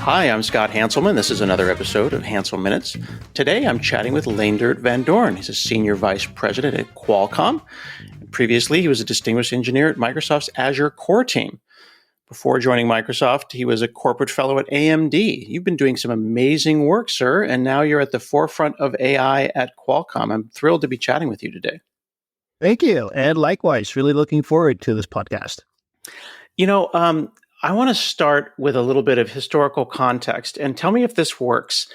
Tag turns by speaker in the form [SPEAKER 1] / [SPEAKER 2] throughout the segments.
[SPEAKER 1] Hi, I'm Scott Hanselman. This is another episode of Hansel Minutes. Today, I'm chatting with Leendert van Doorn. He's a senior vice president at Qualcomm. Previously, he was a distinguished engineer at Microsoft's Azure core team. Before joining Microsoft, he was a corporate fellow at AMD. You've been doing some amazing work, sir, and now you're at the forefront of AI at Qualcomm. I'm thrilled to be chatting with you today.
[SPEAKER 2] Thank you. And likewise, really looking forward to this podcast.
[SPEAKER 1] I want to start with a little bit of historical context and tell me if this works.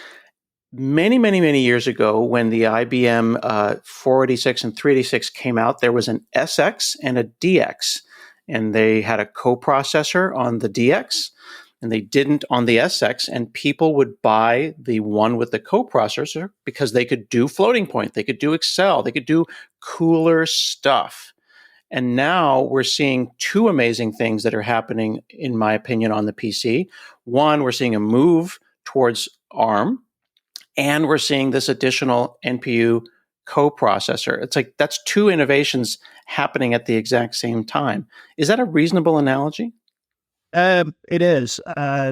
[SPEAKER 1] Many, many, many years ago, when the IBM 486 and 386 came out, there was an SX and a DX, and they had a coprocessor on the DX, and they didn't on the SX, and people would buy the one with the coprocessor because they could do floating point, they could do Excel, they could do cooler stuff. And now we're seeing two amazing things that are happening, in my opinion, on the PC. One, we're seeing a move towards ARM, and we're seeing this additional NPU coprocessor. It's like that's two innovations happening at the exact same time. Is that a reasonable analogy?
[SPEAKER 2] It is.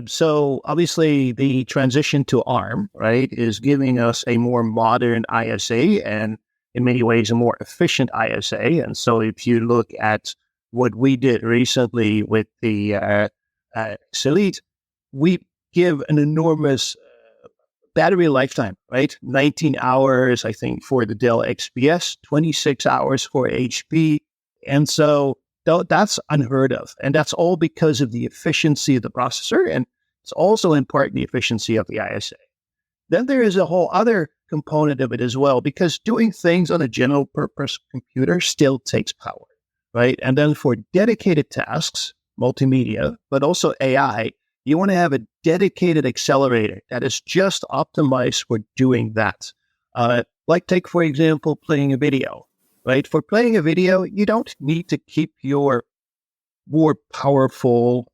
[SPEAKER 2] So obviously the transition to ARM, right, is giving us a more modern ISA and in many ways a more efficient ISA. And so if you look at what we did recently with the Elite, we give an enormous battery lifetime, right? 19 hours, I think, for the Dell XPS, 26 hours for HP. And so that's unheard of. And that's all because of the efficiency of the processor. And it's also in part the efficiency of the ISA. Then there is a whole other component of it as well, because doing things on a general purpose computer still takes power, right? And then for dedicated tasks, multimedia, but also AI, you want to have a dedicated accelerator that is just optimized for doing that. Like take, for example, playing a video, right? For playing a video, you don't need to keep your more powerful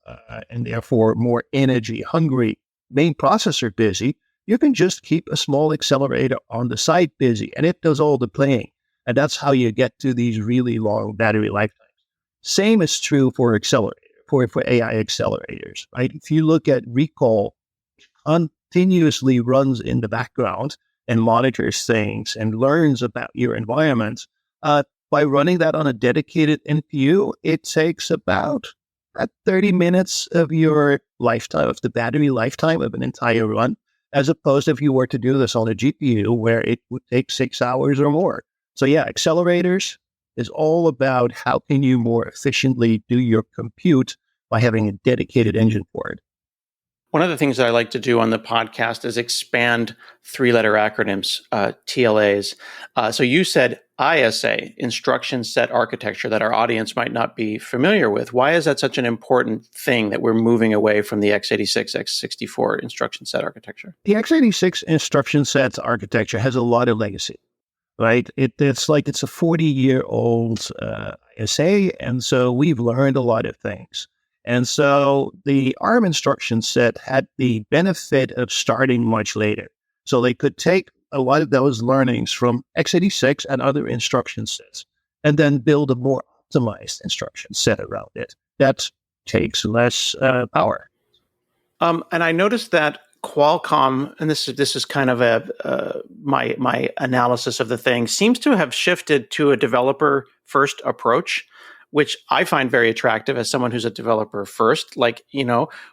[SPEAKER 2] and therefore more energy hungry main processor busy. You can just keep a small accelerator on the side busy, and it does all the playing. And that's how you get to these really long battery lifetimes. Same is true for for AI accelerators, right? If you look at Recall, it continuously runs in the background and monitors things and learns about your environment. By running that on a dedicated NPU, it takes about 30 minutes of your lifetime, of the battery lifetime of an entire run, as opposed to if you were to do this on a GPU where it would take 6 hours or more. So yeah, accelerators is all about how can you more efficiently do your compute by having a dedicated engine for it.
[SPEAKER 1] One of the things that I like to do on the podcast is expand three-letter acronyms, TLAs. So you said ISA, instruction set architecture, that our audience might not be familiar with. Why is that such an important thing that we're moving away from the x86, x64 instruction set architecture?
[SPEAKER 2] The x86 instruction sets architecture has a lot of legacy, right? It's like it's a 40-year-old ISA, and so we've learned a lot of things. And so the ARM instruction set had the benefit of starting much later. So they could take a lot of those learnings from x86 and other instruction sets and then build a more optimized instruction set around it that takes less power.
[SPEAKER 1] And I noticed that Qualcomm, and this is kind of my analysis of the thing, seems to have shifted to a developer first approach, which I find very attractive as someone who's a developer first. Like,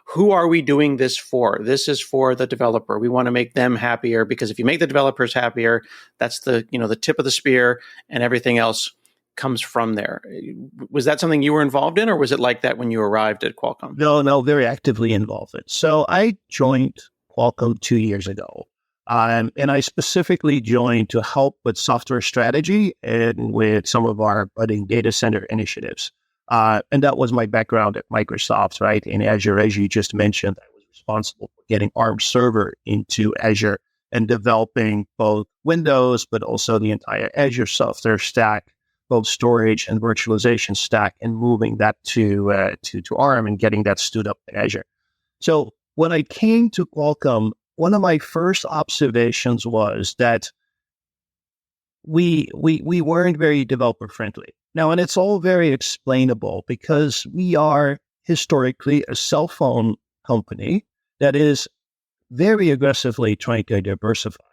[SPEAKER 1] who are we doing this for? This is for the developer. We want to make them happier, because if you make the developers happier, that's the tip of the spear, and everything else comes from there. Was that something you were involved in, or was it like that when you arrived at Qualcomm?
[SPEAKER 2] No, very actively involved in it. So I joined Qualcomm 2 years ago. And I specifically joined to help with software strategy and with some of our budding data center initiatives. And that was my background at Microsoft, right? In Azure, as you just mentioned, I was responsible for getting ARM server into Azure and developing both Windows, but also the entire Azure software stack, both storage and virtualization stack, and moving that to ARM and getting that stood up in Azure. So when I came to Qualcomm, one of my first observations was that we weren't very developer friendly. Now, and it's all very explainable because we are historically a cell phone company that is very aggressively trying to diversify.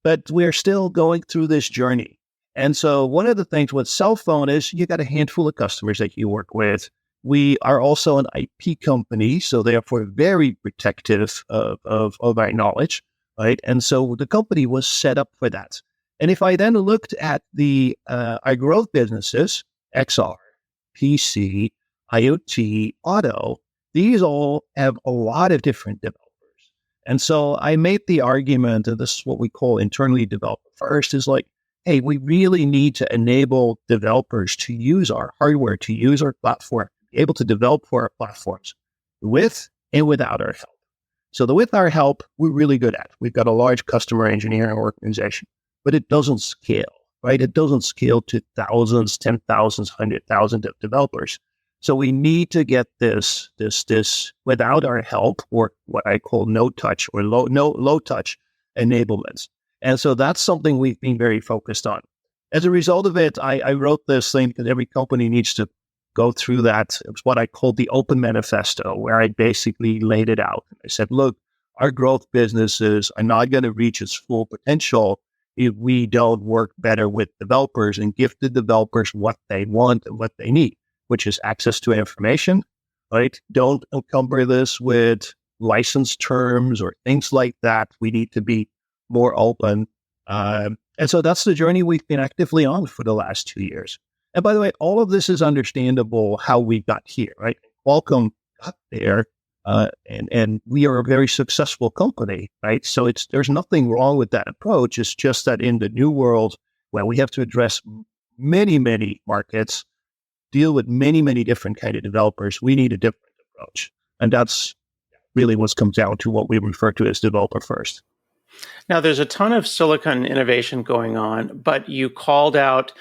[SPEAKER 2] But we're still going through this journey. And so one of the things with cell phone is you got a handful of customers that you work with. We are also an IP company, so therefore very protective of our knowledge, right? And so the company was set up for that. And if I then looked at the our growth businesses, XR, PC, IoT, auto, these all have a lot of different developers. And so I made the argument, and this is what we call internally developer first, is like, hey, we really need to enable developers to use our hardware, to use our platform, be able to develop for our platforms with and without our help. So the with our help, we're really good at. We've got a large customer engineering organization, but it doesn't scale, right? It doesn't scale to thousands, 10,000s, 100,000 of developers. So we need to get this without our help, or what I call no touch or low touch enablements. And so that's something we've been very focused on. As a result of it, I wrote this thing that every company needs to go through that. It's what I called the open manifesto, where I basically laid it out. I said, look, our growth businesses are not going to reach its full potential if we don't work better with developers and give the developers what they want and what they need, which is access to information, right? Don't encumber this with license terms or things like that. We need to be more open. And so that's the journey we've been actively on for the last 2 years. And by the way, all of this is understandable how we got here, right? Qualcomm got there, and we are a very successful company, right? So there's nothing wrong with that approach. It's just that in the new world, where we have to address many, many markets, deal with many, many different kind of developers, we need a different approach. And that's really what comes down to what we refer to as developer first.
[SPEAKER 1] Now, there's a ton of silicon innovation going on, but you called out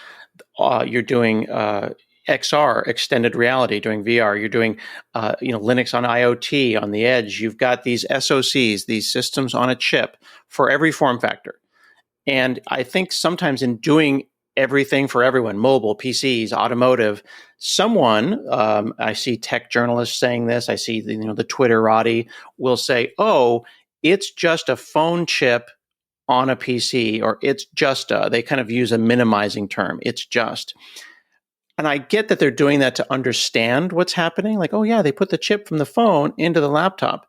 [SPEAKER 1] you're doing XR, extended reality, doing VR. You're doing Linux on IoT on the edge. You've got these SoCs, these systems on a chip for every form factor. And I think sometimes in doing everything for everyone, mobile, PCs, automotive, someone, I see tech journalists saying this, I see the Twitterati will say, oh, it's just a phone chip on a PC, or it's just they kind of use a minimizing term. It's just. And I get that they're doing that to understand what's happening. Like, oh yeah, they put the chip from the phone into the laptop.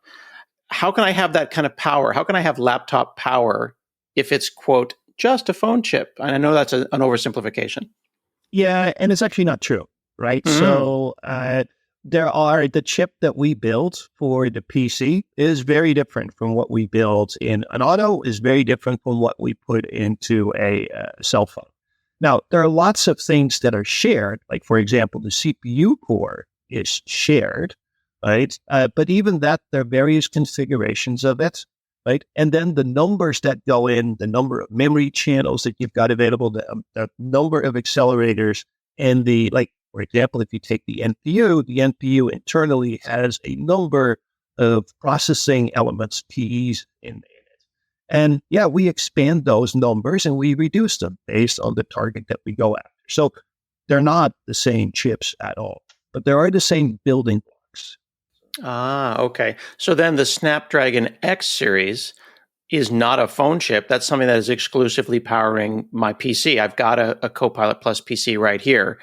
[SPEAKER 1] How can I have that kind of power? How can I have laptop power if it's, quote, just a phone chip? And I know that's an oversimplification.
[SPEAKER 2] Yeah, and it's actually not true, right? Mm-hmm. So the chip that we build for the PC is very different from what we build in an auto, is very different from what we put into a cell phone. Now, there are lots of things that are shared, like, for example, the CPU core is shared, right? But even that, there are various configurations of it, right? And then the numbers that go in, the number of memory channels that you've got available, the number of accelerators, and for example, if you take the NPU internally has a number of processing elements, PEs in it. And yeah, we expand those numbers and we reduce them based on the target that we go after. So they're not the same chips at all, but there are the same building blocks.
[SPEAKER 1] Ah, okay. So then the Snapdragon X series is not a phone chip. That's something that is exclusively powering my PC. I've got a Copilot Plus PC right here.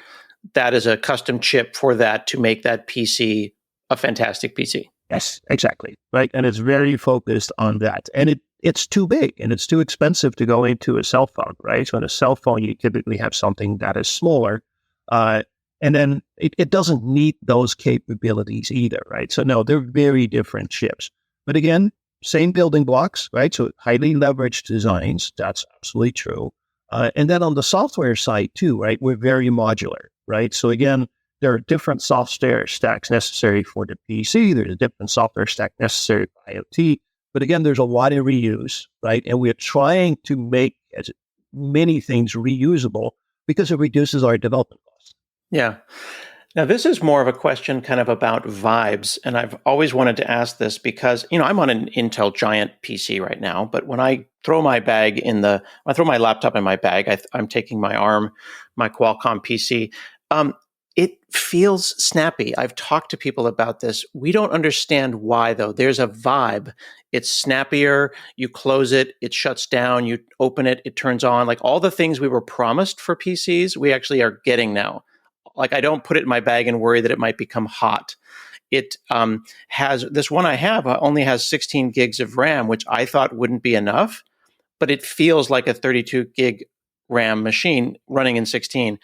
[SPEAKER 1] That is a custom chip for that to make that PC a fantastic PC.
[SPEAKER 2] Yes, exactly. Right. And it's very focused on that. And it's too big and it's too expensive to go into a cell phone, right? So in a cell phone, you typically have something that is smaller. And then it doesn't need those capabilities either, right? So no, they're very different chips. But again, same building blocks, right? So highly leveraged designs. That's absolutely true. And then on the software side too, right? We're very modular, right? So again, there are different software stacks necessary for the PC. There's a different software stack necessary for IoT. But again, there's a lot of reuse, right? And we're trying to make as many things reusable because it reduces our development costs.
[SPEAKER 1] Yeah. Now, this is more of a question kind of about vibes. And I've always wanted to ask this because, I'm on an Intel Giant PC right now. But when I throw my laptop in my bag, I'm taking my ARM, my Qualcomm PC. It feels snappy. I've talked to people about this. We don't understand why, though. There's a vibe. It's snappier. You close it, it shuts down. You open it, it turns on. Like all the things we were promised for PCs, we actually are getting now. Like I don't put it in my bag and worry that it might become hot. It has this one I have only has 16 gigs of RAM, which I thought wouldn't be enough, but it feels like a 32 gig RAM machine running in 16.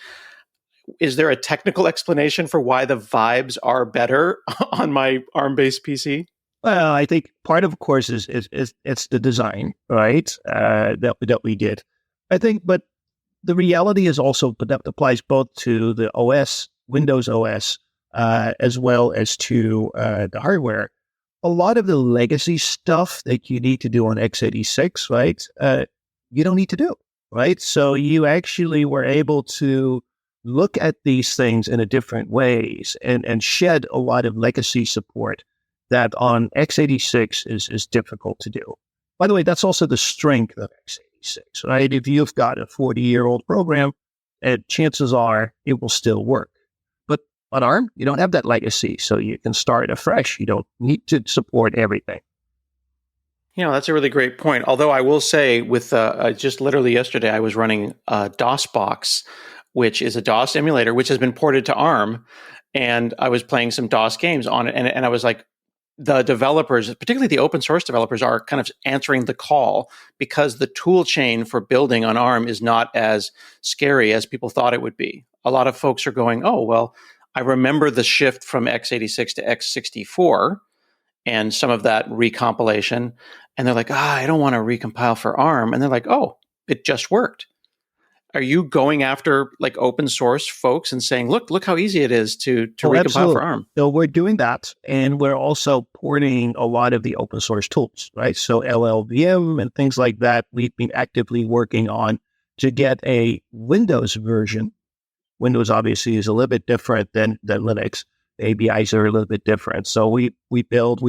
[SPEAKER 1] Is there a technical explanation for why the vibes are better on my ARM-based PC?
[SPEAKER 2] Well, I think part of course, is it's the design, right? That we did. I think, but the reality is also, but that applies both to the OS, Windows OS, as well as to the hardware. A lot of the legacy stuff that you need to do on x86, right? You don't need to do, right? So you actually were able to look at these things in a different ways and shed a lot of legacy support that on x86 is difficult to do. By the way, that's also the strength of x86, right? If you've got a 40-year-old program, chances are it will still work. But on ARM, you don't have that legacy, so you can start afresh. You don't need to support everything.
[SPEAKER 1] That's a really great point. Although I will say with just literally yesterday, I was running DOSBox, which is a DOS emulator, which has been ported to ARM. And I was playing some DOS games on it. And I was like, the developers, particularly the open source developers, are kind of answering the call because the tool chain for building on ARM is not as scary as people thought it would be. A lot of folks are going, oh, well, I remember the shift from x86 to x64 and some of that recompilation. And they're like, I don't want to recompile for ARM. And they're like, oh, it just worked. Are you going after like open source folks and saying, look how easy it is to recompile
[SPEAKER 2] absolutely.
[SPEAKER 1] for ARM?
[SPEAKER 2] So we're doing that, and we're also porting a lot of the open source tools, right? So LLVM and things like that, we've been actively working on to get a Windows version. Windows obviously is a little bit different than Linux. The ABIs are a little bit different. So we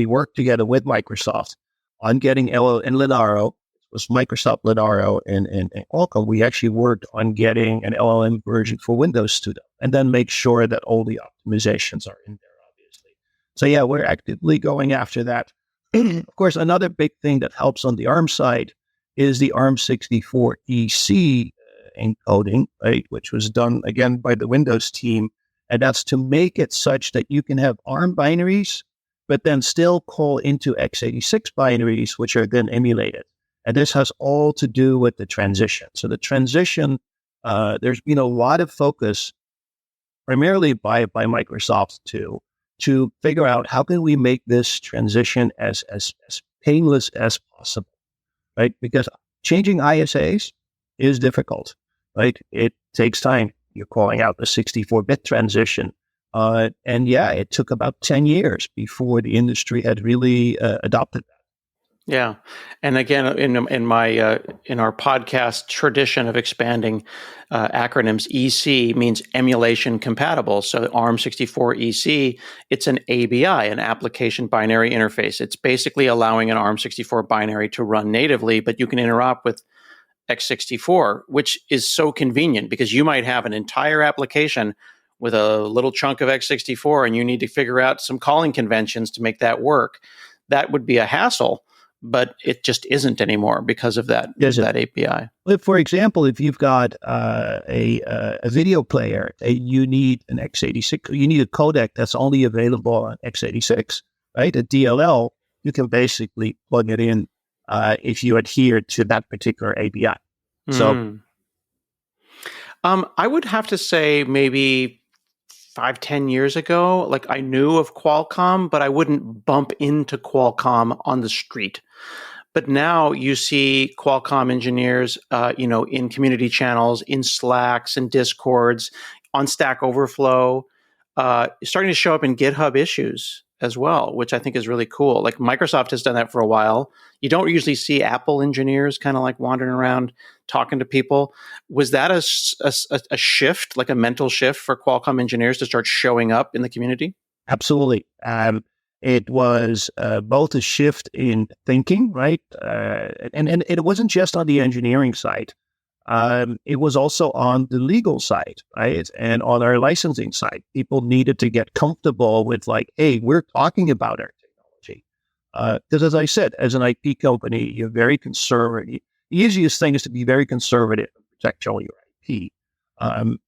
[SPEAKER 2] work together with Microsoft on getting and Linaro. Was Microsoft, Linaro, and Qualcomm. We actually worked on getting an LLM version for Windows to them, and then make sure that all the optimizations are in there, obviously. So yeah, we're actively going after that. Of course, another big thing that helps on the ARM side is the ARM64 EC encoding, right, which was done again by the Windows team, and that's to make it such that you can have ARM binaries, but then still call into x86 binaries, which are then emulated. And this has all to do with the transition. So the transition, there's been a lot of focus, primarily by Microsoft to figure out how can we make this transition as painless as possible, right? Because changing ISAs is difficult, right? It takes time. You're calling out the 64-bit transition. And yeah, it took about 10 years before the industry had really adopted that.
[SPEAKER 1] Yeah, and again, in our podcast tradition of expanding acronyms, EC means emulation compatible. So ARM64 EC, it's an ABI, an application binary interface. It's basically allowing an ARM64 binary to run natively, but you can interop with x64, which is so convenient because you might have an entire application with a little chunk of x64, and you need to figure out some calling conventions to make that work. That would be a hassle. But it just isn't anymore because of that API.
[SPEAKER 2] For example, if you've got a video player, you need an x86, you need a codec that's only available on x86, right? A DLL, you can basically plug it in if you adhere to that particular API. So,
[SPEAKER 1] I would have to say maybe 5-10 years ago, like I knew of Qualcomm, but I wouldn't bump into Qualcomm on the street. But now you see Qualcomm engineers, in community channels, in Slacks and Discords, on Stack Overflow, starting to show up in GitHub issues as well, which I think is really cool. Like Microsoft has done that for a while. You don't usually see Apple engineers kind of like wandering around talking to people. Was that a shift, like a mental shift for Qualcomm engineers to start showing up in the community?
[SPEAKER 2] Absolutely. It was both a shift in thinking, right? And it wasn't just on the engineering side. It was also on the legal side, right? And on our licensing side, people needed to get comfortable with like, hey, we're talking about our technology. Because as I said, as an IP company, you're very conservative. The easiest thing is to be very conservative and protect all your IP.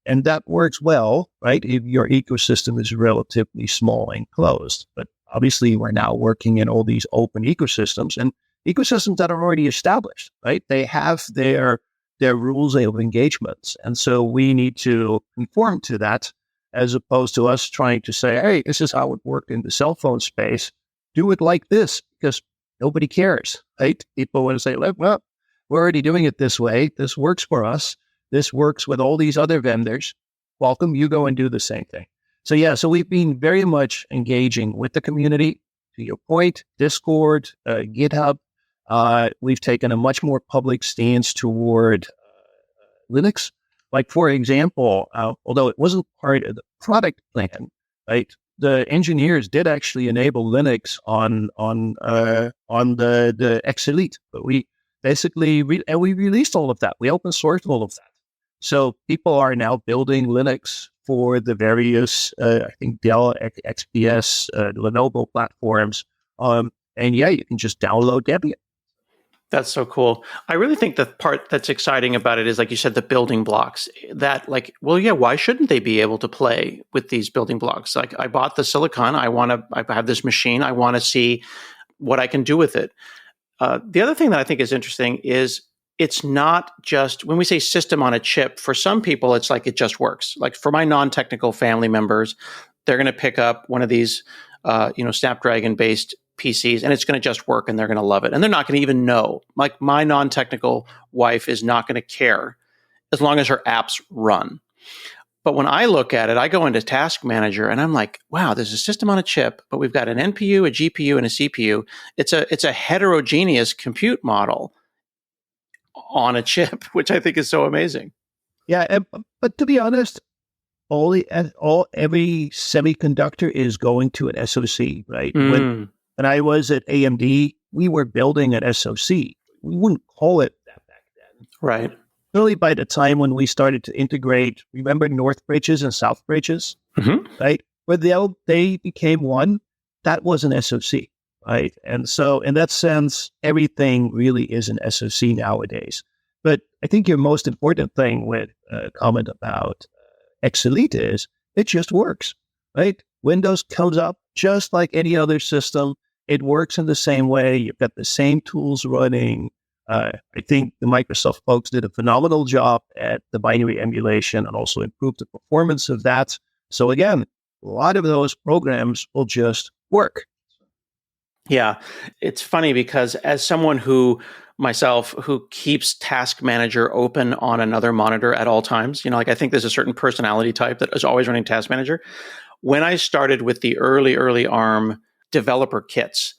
[SPEAKER 2] And that works well, right? If your ecosystem is relatively small and closed. But obviously, we're now working in all these open ecosystems and ecosystems that are already established, right? They have their rules of engagements. And so we need to conform to that as opposed to us trying to say, hey, this is how it worked in the cell phone space. Do it like this because nobody cares, right? People want to say, well, we're already doing it this way. This works for us. This works with all these other vendors. Welcome, you go and do the same thing. So yeah, so we've been very much engaging with the community. To your point, Discord, GitHub. We've taken a much more public stance toward Linux. Like, for example, although it wasn't part of the product plan, right? The engineers did actually enable Linux on the X Elite, but we basically we released all of that. We open sourced all of that. So people are now building Linux for the various, I think, Dell, XPS, Lenovo platforms. And yeah, you can just download Debian.
[SPEAKER 1] That's so cool. I really think the part that's exciting about it is, like you said, the building blocks. That, like, well, yeah, why shouldn't they be able to play with these building blocks? Like, I bought the silicon. I have this machine. I want to see what I can do with it. The other thing that I think is interesting is it's not just when we say system on a chip. For some people, it's like it just works. Like for my non-technical family members, they're going to pick up one of these, Snapdragon-based PCs, and it's going to just work, and they're going to love it, and they're not going to even know. Like my non-technical wife is not going to care as long as her apps run. But when I look at it, I go into Task Manager and I'm like, wow, there's a system on a chip, but we've got an NPU, a GPU, and a CPU. It's a heterogeneous compute model on a chip, which I think is so amazing.
[SPEAKER 2] Yeah, but to be honest, every semiconductor is going to an SoC, right? When I was at AMD, we were building an SoC. We wouldn't call it that back then.
[SPEAKER 1] Right.
[SPEAKER 2] Really, by the time when we started to integrate, remember North bridges and South bridges, right? Where they became one, that was an SoC, right? And so in that sense, everything really is an SoC nowadays. But I think your most important thing with a comment about X Elite is it just works, right? Windows comes up just like any other system. It works in the same way. You've got the same tools running. I think the Microsoft folks did a phenomenal job at the binary emulation and also improved the performance of that. So again, a lot of those programs will just work.
[SPEAKER 1] Yeah, it's funny because as someone who keeps Task Manager open on another monitor at all times, like I think there's a certain personality type that is always running Task Manager. When I started with the early ARM developer kits,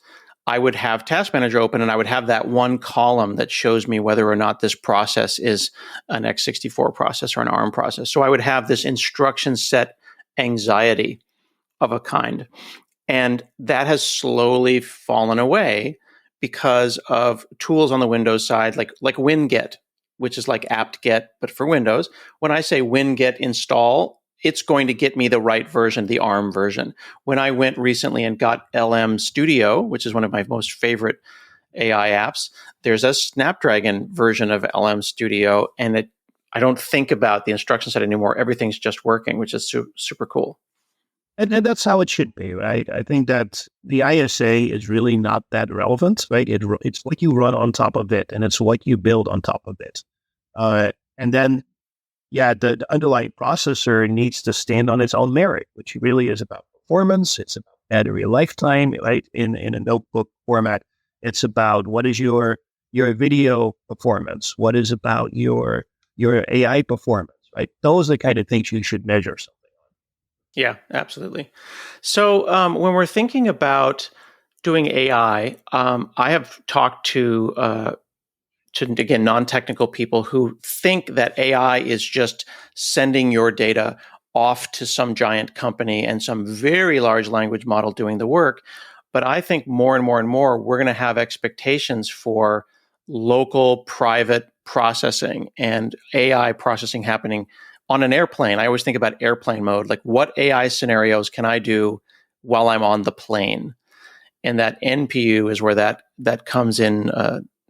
[SPEAKER 1] I would have Task Manager open and I would have that one column that shows me whether or not this process is an x64 process or an ARM process. So I would have this instruction set anxiety of a kind. And that has slowly fallen away because of tools on the Windows side, like WinGet, which is like apt-get, but for Windows. When I say WinGet install, it's going to get me the right version, the ARM version. When I went recently and got LM Studio, which is one of my most favorite AI apps, there's a Snapdragon version of LM Studio, and I don't think about the instruction set anymore. Everything's just working, which is super cool.
[SPEAKER 2] And that's how it should be, right? I think that the ISA is really not that relevant, right? It's what you run on top of it, and it's what you build on top of it. And then, the underlying processor needs to stand on its own merit, which really is about performance. It's about battery lifetime, right? In a notebook format, it's about what is your video performance, what is about your AI performance, right? Those are the kind of things you should measure something.
[SPEAKER 1] Yeah, absolutely. So when we're thinking about doing AI, I have talked to again, non-technical people who think that AI is just sending your data off to some giant company and some very large language model doing the work. But I think more and more and more, we're going to have expectations for local, private, processing and AI processing happening on an airplane. I always think about airplane mode, like what AI scenarios can I do while I'm on the plane? And that NPU is where that comes in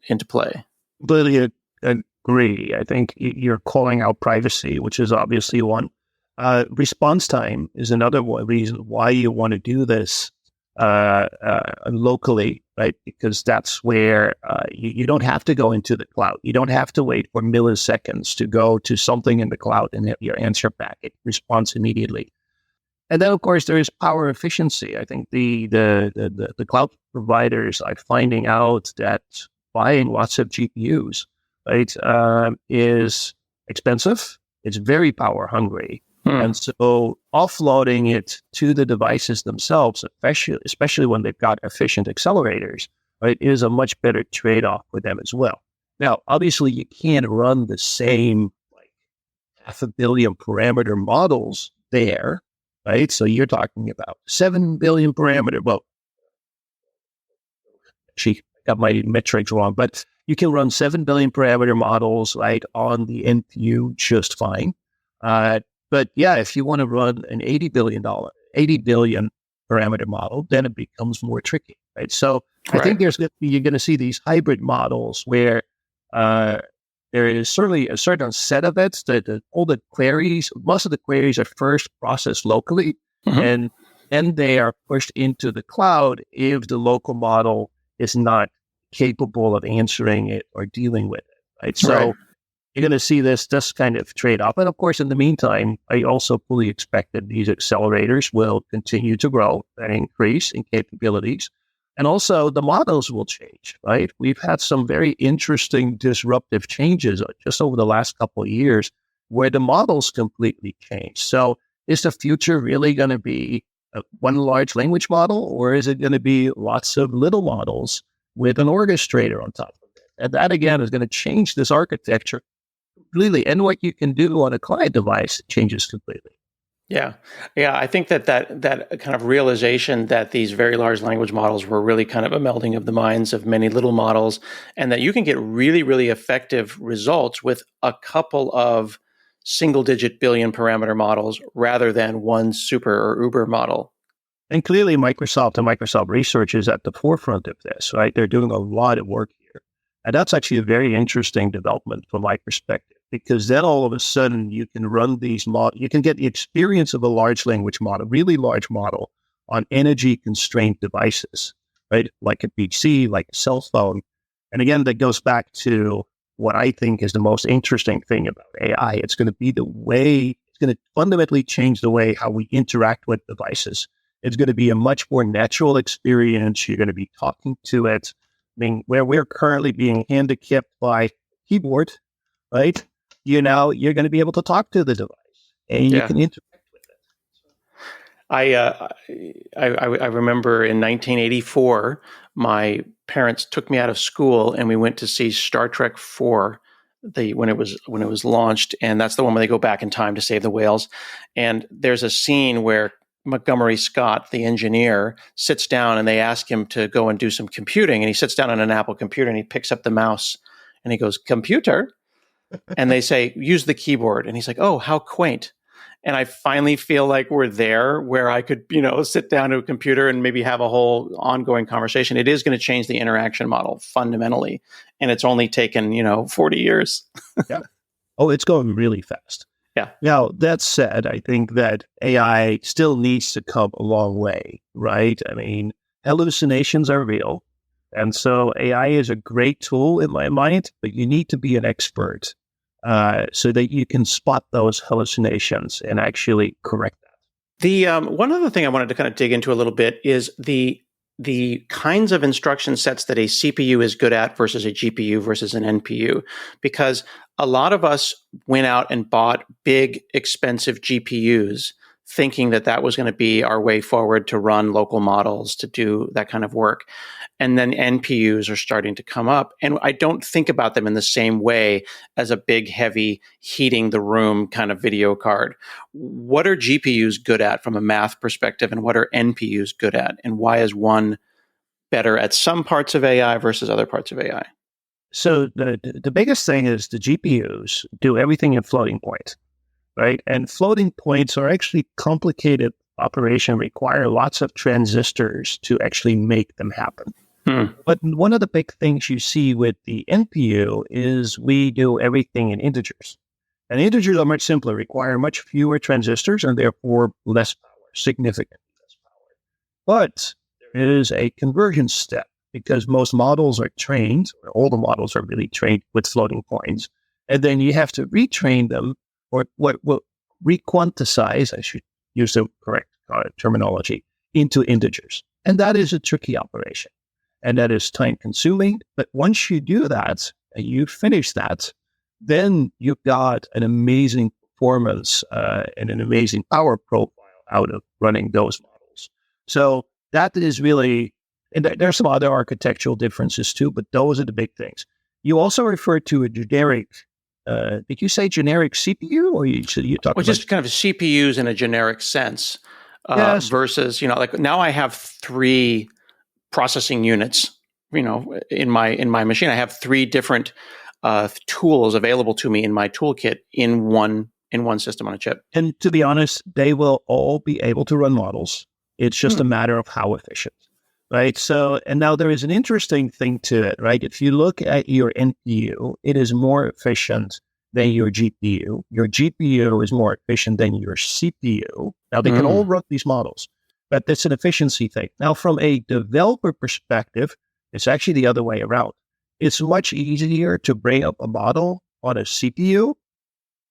[SPEAKER 1] into play.
[SPEAKER 2] Completely agree. I think you're calling out privacy, which is obviously one. Response time is another reason why you want to do this locally, right? Because that's where you don't have to go into the cloud. You don't have to wait for milliseconds to go to something in the cloud and have your answer back. It responds immediately. And then, of course, there is power efficiency. I think the cloud providers are finding out that buying lots of GPUs, right, is expensive. It's very power hungry. And so offloading it to the devices themselves, especially when they've got efficient accelerators, right, is a much better trade-off for them as well. Now, obviously, you can't run the same like 500 million parameter models there, right? So you're talking about 7 billion parameter. Well, she got my metrics wrong, but you can run 7 billion parameter models, right, on the NPU just fine. But yeah, if you want to run an $80 billion parameter model, then it becomes more tricky, right? So I think you're going to see these hybrid models where there is certainly a certain set of it that all the queries, most of the queries are first processed locally, and then they are pushed into the cloud if the local model is not capable of answering it or dealing with it, right? So you're going to see this kind of trade-off. And of course, in the meantime, I also fully expect that these accelerators will continue to grow and increase in capabilities. And also the models will change, right? We've had some very interesting disruptive changes just over the last couple of years where the models completely change. So is the future really going to be one large language model, or is it going to be lots of little models with an orchestrator on top of it? And that, again, is going to change this architecture completely. And what you can do on a client device changes completely.
[SPEAKER 1] Yeah. I think that kind of realization that these very large language models were really kind of a melding of the minds of many little models, and that you can get really, really effective results with a couple of single-digit billion parameter models rather than one super or uber model.
[SPEAKER 2] And clearly Microsoft and Microsoft Research is at the forefront of this, right? They're doing a lot of work here. And that's actually a very interesting development from my perspective, because then all of a sudden you can run these models, you can get the experience of a large language model, really large model, on energy constrained devices, right? Like a PC, like a cell phone. And again, that goes back to what I think is the most interesting thing about AI. It's going to be it's going to fundamentally change the way how we interact with devices. It's going to be a much more natural experience. You're going to be talking to it. I mean, where we're currently being handicapped by keyboard, right? You're going to be able to talk to the device and you can interact with
[SPEAKER 1] it. I remember in 1984, my parents took me out of school and we went to see Star Trek IV when it was launched, and that's the one where they go back in time to save the whales. And there's a scene where Montgomery Scott, the engineer, sits down and they ask him to go and do some computing, and he sits down on an Apple computer and he picks up the mouse and he goes, "Computer?" And they say, "Use the keyboard." And he's like, "Oh, how quaint." And I finally feel like we're there where I could, sit down to a computer and maybe have a whole ongoing conversation. It is going to change the interaction model fundamentally. And it's only taken, 40 years.
[SPEAKER 2] Yeah. Oh, it's going really fast.
[SPEAKER 1] Yeah.
[SPEAKER 2] Now, that said, I think that AI still needs to come a long way, right? I mean, hallucinations are real. And so AI is a great tool in my mind, but you need to be an expert so that you can spot those hallucinations and actually correct that.
[SPEAKER 1] The one other thing I wanted to kind of dig into a little bit is the kinds of instruction sets that a CPU is good at versus a GPU versus an NPU, because a lot of us went out and bought big, expensive GPUs thinking that was going to be our way forward to run local models, to do that kind of work. And then NPUs are starting to come up. And I don't think about them in the same way as a big, heavy, heating the room kind of video card. What are GPUs good at from a math perspective, and what are NPUs good at? And why is one better at some parts of AI versus other parts of AI?
[SPEAKER 2] So the biggest thing is the GPUs do everything in floating point, right? And floating points are actually complicated operation, require lots of transistors to actually make them happen. But one of the big things you see with the NPU is we do everything in integers. And integers are much simpler, require much fewer transistors and therefore less power, significantly less power. But there is a conversion step because most models are trained, or all the models are really trained with floating points. And then you have to retrain them or what will requantize, I should use the correct terminology, into integers. And that is a tricky operation. And that is time consuming. But once you do that and you finish that, then you've got an amazing performance and an amazing power profile out of running those models. So that is really, and there's some other architectural differences too, but those are the big things. You also referred to a generic, did you say generic CPU or you talked about?
[SPEAKER 1] Just kind of CPUs in a generic sense
[SPEAKER 2] Yes.
[SPEAKER 1] versus, like now I have 3 processing units, in my machine. I have 3 different tools available to me in my toolkit in one system on a chip.
[SPEAKER 2] And to be honest, they will all be able to run models. It's just a matter of how efficient, right? So, and now there is an interesting thing to it, right? If you look at your NPU, it is more efficient than your GPU. Your GPU is more efficient than your CPU. Now, they can all run these models, but that's an efficiency thing. Now, from a developer perspective, it's actually the other way around. It's much easier to bring up a model on a CPU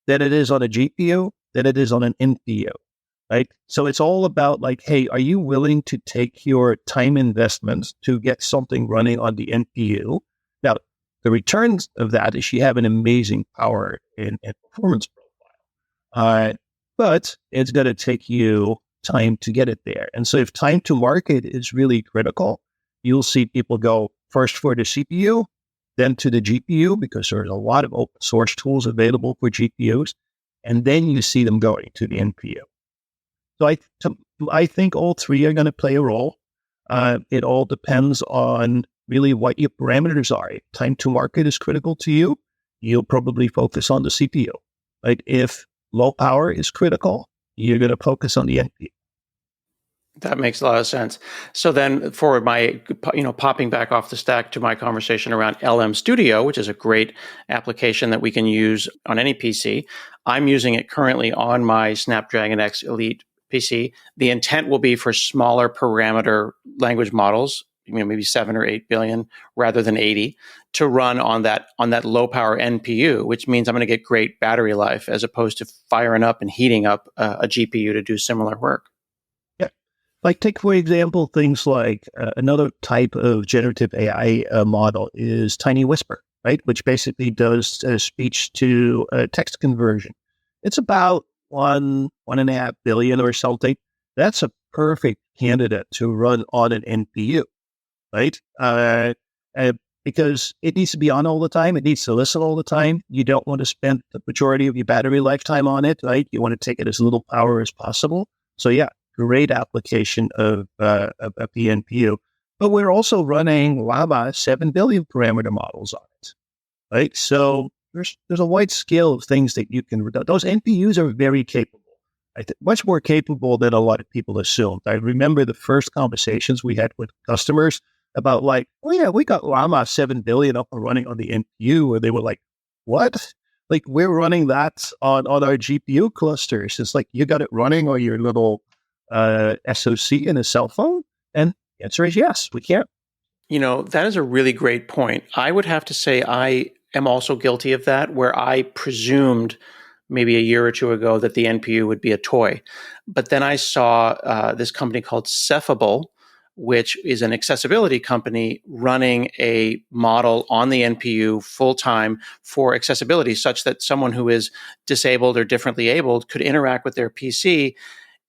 [SPEAKER 2] than it is on a GPU, than it is on an NPU, right? So it's all about like, hey, are you willing to take your time investment to get something running on the NPU? Now, the returns of that is you have an amazing power and performance profile. But it's going to take you time to get it there. And so if time to market is really critical, you'll see people go first for the CPU, then to the GPU, because there's a lot of open source tools available for GPUs. And then you see them going to the NPU. So I think all 3 are going to play a role. It all depends on really what your parameters are. If time to market is critical to you, you'll probably focus on the CPU. Right? If low power is critical, you're going to focus on the NPU.
[SPEAKER 1] That makes a lot of sense. So then for my, popping back off the stack to my conversation around LM Studio, which is a great application that we can use on any PC. I'm using it currently on my Snapdragon X Elite PC. The intent will be for smaller parameter language models, maybe 7 or 8 billion rather than 80, to run on that low power NPU, which means I'm going to get great battery life as opposed to firing up and heating up a GPU to do similar work.
[SPEAKER 2] Like take, for example, things like another type of generative AI model is Tiny Whisper, right? Which basically does speech to text conversion. It's about 1.5 billion or something. That's a perfect candidate to run on an NPU, right? Because it needs to be on all the time. It needs to listen all the time. You don't want to spend the majority of your battery lifetime on it, right? You want to take it as little power as possible. So yeah, great application of the NPU. But we're also running Llama 7 billion parameter models on it, right? So there's a wide scale of things that you can. Those NPUs are very capable. Much more capable than a lot of people assumed. I remember the first conversations we had with customers about like, oh yeah, we got Llama 7 billion up and running on the NPU. And they were like, what? Like we're running that on our GPU clusters. It's like, you got it running on your little SoC in a cell phone? And the answer is yes, we can.
[SPEAKER 1] That is a really great point. I would have to say I am also guilty of that, where I presumed maybe a year or 2 ago that the NPU would be a toy. But then I saw this company called Cephable, which is an accessibility company running a model on the NPU full-time for accessibility, such that someone who is disabled or differently abled could interact with their PC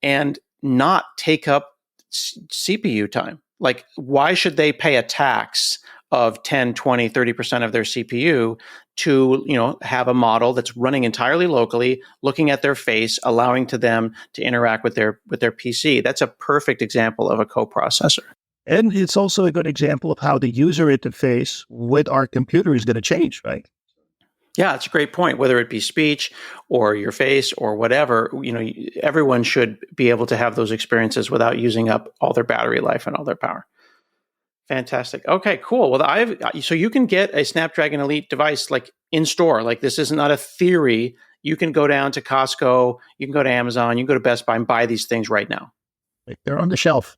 [SPEAKER 1] and not take up CPU time. Like, why should they pay a tax of 10, 20, 30% of their CPU to, have a model that's running entirely locally, looking at their face, allowing to them to interact with their PC? That's a perfect example of a coprocessor.
[SPEAKER 2] And it's also a good example of how the user interface with our computer is going to change, right?
[SPEAKER 1] Yeah, it's a great point. Whether it be speech or your face or whatever, everyone should be able to have those experiences without using up all their battery life and all their power. Fantastic. Okay, cool. Well, so you can get a Snapdragon Elite device like in store. Like this is not a theory. You can go down to Costco, you can go to Amazon, you can go to Best Buy and buy these things right now.
[SPEAKER 2] Like they're on the shelf.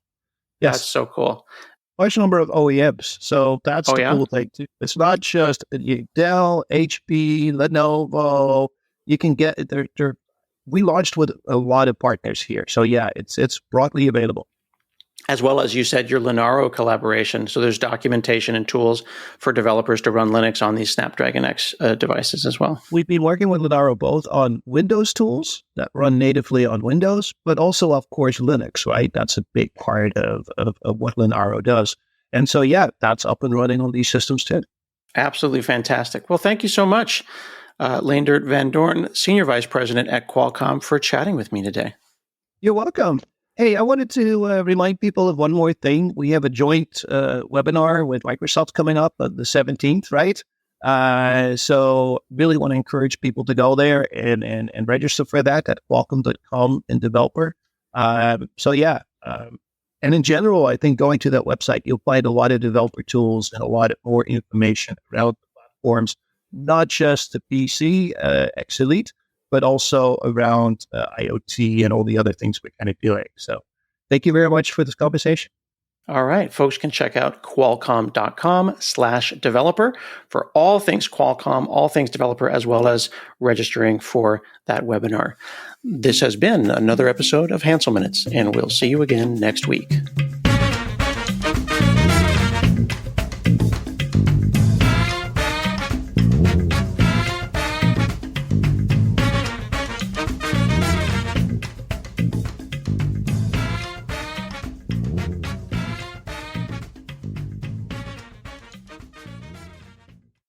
[SPEAKER 1] That's
[SPEAKER 2] Yes.
[SPEAKER 1] so cool.
[SPEAKER 2] Large number of OEMs. So that's the
[SPEAKER 1] yeah?
[SPEAKER 2] cool thing too. It's not just Dell, HP, Lenovo. You can get there. We launched with a lot of partners here. So yeah, it's broadly available.
[SPEAKER 1] As well as you said, your Linaro collaboration. So there's documentation and tools for developers to run Linux on these Snapdragon X devices as well.
[SPEAKER 2] We've been working with Linaro both on Windows tools that run natively on Windows, but also, of course, Linux, right? That's a big part of what Linaro does. And so, yeah, that's up and running on these systems too.
[SPEAKER 1] Absolutely fantastic. Well, thank you so much, Leendert van Doorn, Senior Vice President at Qualcomm, for chatting with me today.
[SPEAKER 2] You're welcome. Hey, I wanted to remind people of one more thing. We have a joint webinar with Microsoft coming up on the 17th, right? So really want to encourage people to go there and register for that at qualcomm.com in developer. And in general, I think going to that website, you'll find a lot of developer tools and a lot of more information around the platforms, not just the PC, X Elite, but also around IoT and all the other things we're kind of doing. So thank you very much for this conversation.
[SPEAKER 1] All right. Folks can check out qualcomm.com/developer for all things Qualcomm, all things developer, as well as registering for that webinar. This has been another episode of Hansel Minutes, and we'll see you again next week.